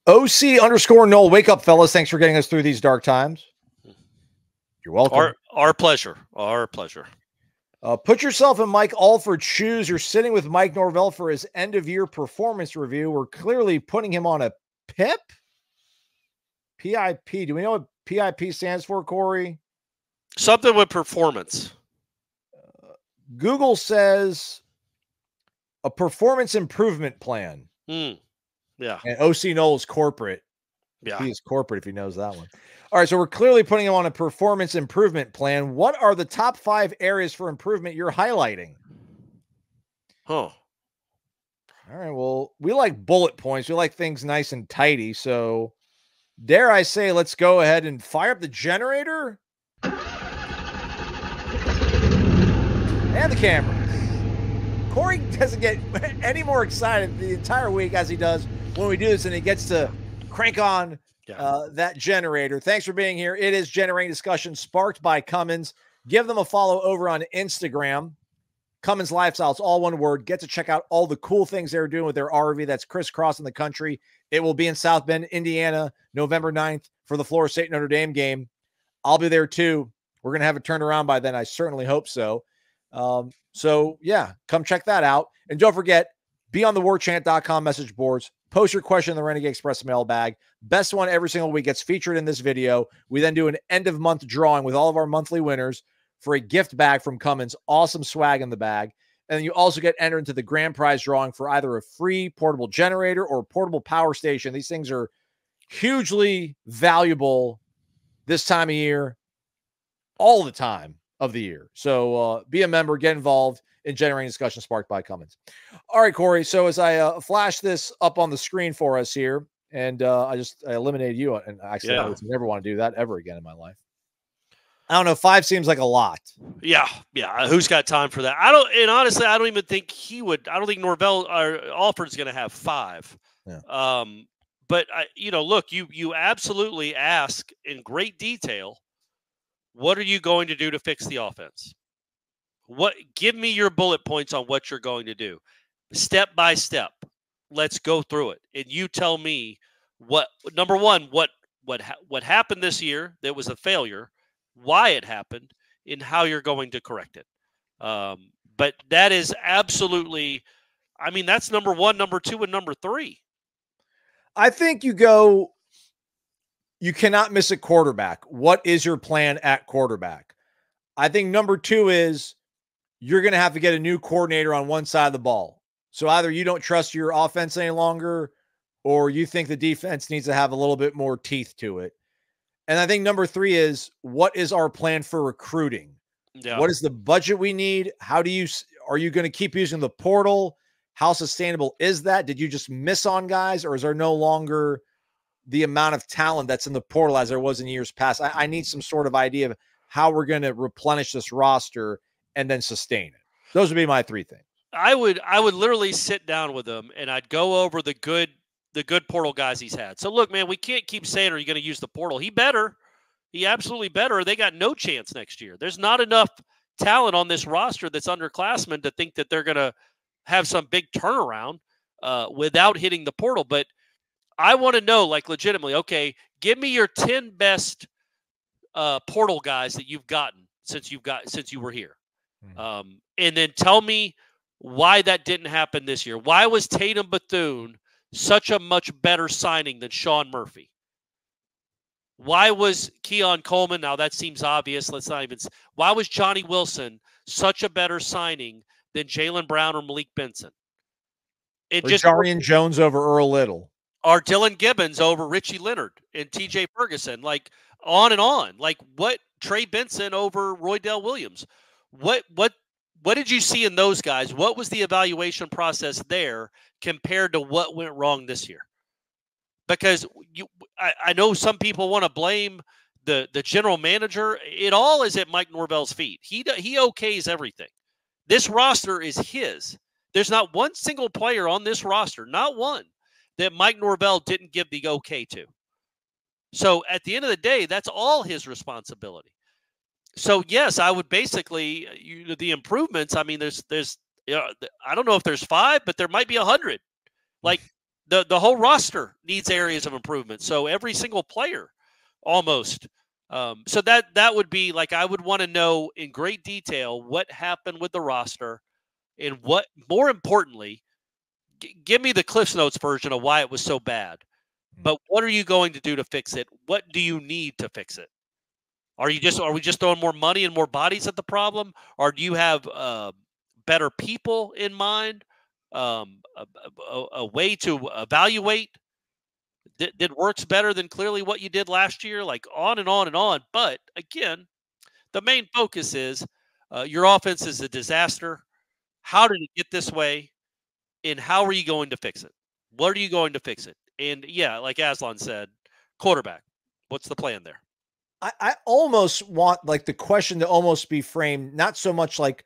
OC underscore Noel. Wake up, fellas. Thanks for getting us through these dark times. You're welcome. Our pleasure. Our pleasure. Put yourself in Mike Alford's shoes. You're sitting with Mike Norvell for his end-of-year performance review. We're clearly putting him on a PIP? PIP. Do we know what PIP stands for, Corey? Something with performance. Google says a performance improvement plan. Yeah. And OC Noel's corporate. Yeah. He is corporate if he knows that one. All right, so we're clearly putting him on a performance improvement plan. What are the top 5 areas for improvement you're highlighting? Huh. All right, well, we like bullet points. We like things nice and tidy. So dare I say, let's go ahead and fire up the generator and the cameras. Corey doesn't get any more excited the entire week as he does when we do this, and he gets to crank on that generator. Thanks for being here. It is Generating Discussion sparked by Cummins. Give them a follow over on Instagram. CumminsLifestyle. It's all one word. Get to check out all the cool things they're doing with their RV that's crisscrossing the country. It will be in South Bend, Indiana, November 9th for the Florida State Notre Dame game. I'll be there too. We're going to have it turned around by then. I certainly hope so. So yeah, come check that out. And don't forget, be on the warchant.com message boards. Post your question in the Renegade Express mailbag. Best one every single week gets featured in this video. We then do an end-of-month drawing with all of our monthly winners for a gift bag from Cummins. Awesome swag in the bag. And then you also get entered into the grand prize drawing for either a free portable generator or portable power station. These things are hugely valuable this time of year, all the time of the year. So be a member, get involved in Generating Discussion sparked by Cummins. All right, Corey. So as I flash this up on the screen for us here, and I eliminated you, and actually I would never want to do that ever again in my life. I don't know. 5 seems like a lot. Yeah. Who's got time for that? Honestly, I don't even think he would. I don't think Norvell or Alford's going to have 5. Yeah. But look, you absolutely ask in great detail, what are you going to do to fix the offense? Give me your bullet points on what you're going to do, step by step. Let's go through it, and you tell me number one, what happened this year that was a failure, why it happened, and how you're going to correct it. But that is absolutely, that's number 1, number 2, and number 3. I think you cannot miss a quarterback. What is your plan at quarterback? I think number 2 is you're going to have to get a new coordinator on one side of the ball. So either you don't trust your offense any longer, or you think the defense needs to have a little bit more teeth to it. And I think number 3 is, what is our plan for recruiting? Yeah. What is the budget we need? Are you going to keep using the portal? How sustainable is that? Did you just miss on guys, or is there no longer the amount of talent that's in the portal as there was in years past? I need some sort of idea of how we're going to replenish this roster and then sustain it. Those would be my 3 things. I would literally sit down with him and I'd go over the good portal guys he's had. So look, man, we can't keep saying, are you going to use the portal? He absolutely better. They got no chance next year. There's not enough talent on this roster that's underclassmen to think that they're going to have some big turnaround without hitting the portal. But I want to know, like, legitimately, okay, give me your 10 best portal guys that you've gotten since you were here. And then tell me why that didn't happen this year. Why was Tatum Bethune such a much better signing than Sean Murphy? Why was Keon Coleman? Now that seems obvious. Why was Johnny Wilson such a better signing than Jaylen Brown or Malik Benson? Or Jarian Jones over Earl Little. Or Dylan Gibbons over Richie Leonard and TJ Ferguson. Like, on and on. Like, what? Trey Benson over Roydell Williams. What did you see in those guys? What was the evaluation process there compared to what went wrong this year? Because I know some people want to blame the general manager. It all is at Mike Norvell's feet. He okays everything. This roster is his. There's not one single player on this roster, not one, that Mike Norvell didn't give the okay to. So at the end of the day, that's all his responsibility. So yes, I would basically the improvements. I mean, there's I don't know if there's 5, but there might be 100. Like, the whole roster needs areas of improvement. So every single player almost. So that would be like, I would want to know in great detail what happened with the roster, and what, more importantly, give me the Cliff's Notes version of why it was so bad. But what are you going to do to fix it? What do you need to fix it? Are we just throwing more money and more bodies at the problem? Or do you have better people in mind? A way to evaluate that works better than clearly what you did last year? Like, on and on and on. But again, the main focus is your offense is a disaster. How did it get this way? And how are you going to fix it? What are you going to fix it? And yeah, like Aslan said, quarterback. What's the plan there? I almost want like the question to almost be framed, not so much like,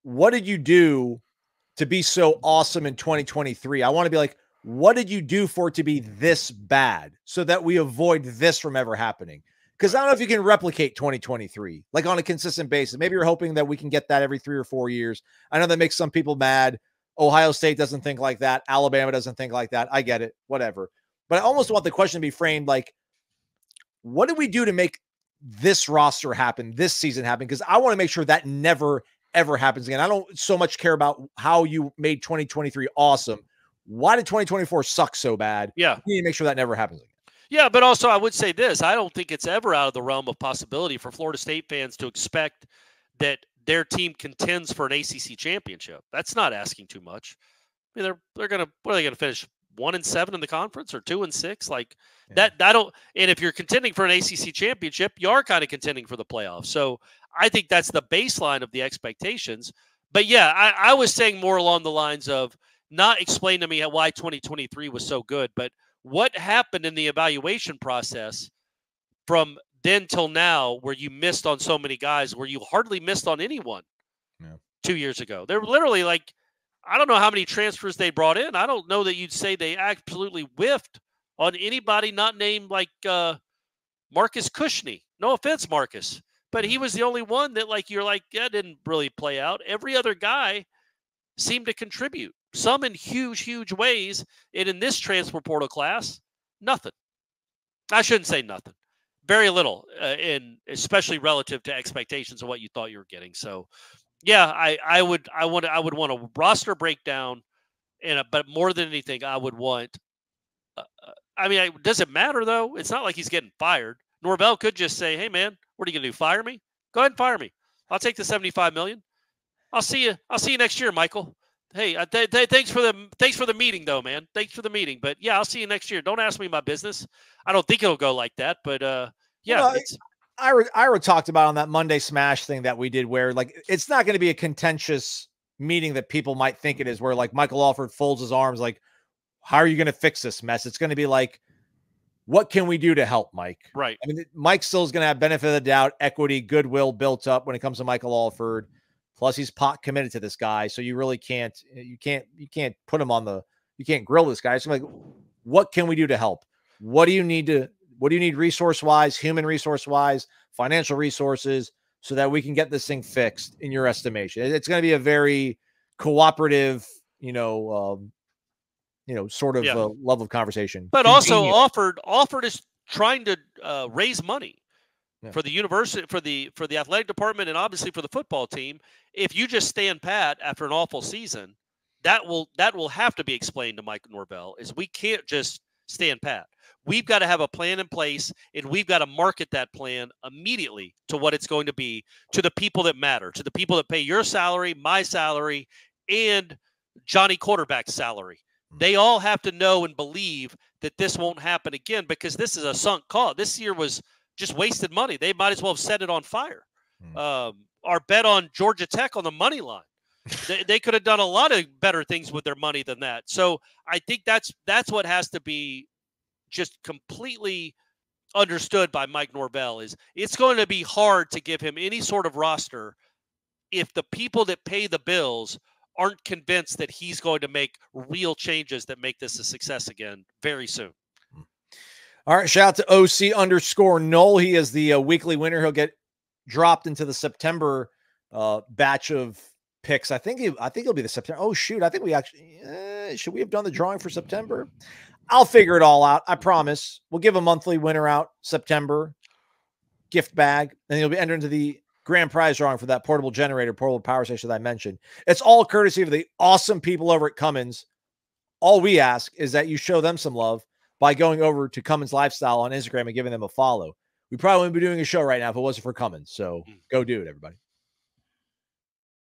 what did you do to be so awesome in 2023? I want to be like, what did you do for it to be this bad so that we avoid this from ever happening? Because I don't know if you can replicate 2023 like on a consistent basis. Maybe you're hoping that we can get that every 3 or 4 years. I know that makes some people mad. Ohio State doesn't think like that. Alabama doesn't think like that. I get it, whatever. But I almost want the question to be framed like, what did we do to make this roster happen, this season happen? Because I want to make sure that never, ever happens again. I don't so much care about how you made 2023 awesome. Why did 2024 suck so bad? Yeah. We need to make sure that never happens again. Yeah, but also I would say this. I don't think it's ever out of the realm of possibility for Florida State fans to expect that their team contends for an ACC championship. That's not asking too much. I mean, they're going to, what are they going to finish? 1-7 in the conference or 2-6? Like that, I don't. And if you're contending for an ACC championship, you are kind of contending for the playoffs. So I think that's the baseline of the expectations. But yeah, I was saying more along the lines of, not explain to me why 2023 was so good, but what happened in the evaluation process from then till now, where you missed on so many guys, where you hardly missed on anyone 2 years ago. They're literally like, I don't know how many transfers they brought in. I don't know that you'd say they absolutely whiffed on anybody not named like Marcus Cushney. No offense, Marcus, but he was the only one that like, you're like, yeah, didn't really play out. Every other guy seemed to contribute, some in huge, huge ways. And in this transfer portal class, nothing. I shouldn't say nothing. Very little, especially relative to expectations of what you thought you were getting. So, yeah, I would want a roster breakdown, but more than anything, I would want. I mean, does it matter though? It's not like he's getting fired. Norvell could just say, "Hey, man, what are you gonna do? Fire me? Go ahead and fire me. I'll take the $75 million. I'll see you next year, Michael. Hey, thanks for the meeting, though, man. Thanks for the meeting. But yeah, I'll see you next year. Don't ask me my business. I don't think it'll go like that. But yeah, well, Ira talked about on that Monday Smash thing that we did, where like it's not going to be a contentious meeting that people might think it is, where like Michael Alford folds his arms, like, how are you going to fix this mess? It's going to be like, what can we do to help, Mike? Right. I mean, Mike still is going to have benefit of the doubt, equity, goodwill built up when it comes to Michael Alford. Plus, he's pot committed to this guy, so you really can't put him on the, you can't grill this guy. So like, what can we do to help? What do you need resource wise, human resource wise, financial resources, so that we can get this thing fixed? In your estimation, it's going to be a very cooperative, sort of level of conversation. But also, Alford is trying to raise money for the university, for the athletic department, and obviously for the football team. If you just stand pat after an awful season, that will have to be explained to Mike Norvell. Is we can't just stand pat. We've got to have a plan in place, and we've got to market that plan immediately to what it's going to be, to the people that matter, to the people that pay your salary, my salary, and Johnny Quarterback's salary. They all have to know and believe that this won't happen again, because this is a sunk cost. This year was just wasted money. They might as well have set it on fire. Our bet on Georgia Tech on the money line. They could have done a lot of better things with their money than that. So I think that's what has to be just completely understood by Mike Norvell. Is it's going to be hard to give him any sort of roster if the people that pay the bills aren't convinced that he's going to make real changes that make this a success again very soon. All right. Shout out to OC_Nole. He is the weekly winner. He'll get dropped into the September batch of picks. I think it'll be the September. Oh shoot! I think we actually should we have done the drawing for September? I'll figure it all out. I promise. We'll give a monthly winner out September gift bag, and you'll be entered into the grand prize drawing for that portable generator, portable power station that I mentioned. It's all courtesy of the awesome people over at Cummins. All we ask is that you show them some love by going over to CumminsLifestyle on Instagram and giving them a follow. We probably wouldn't be doing a show right now if it wasn't for Cummins. So go do it, everybody.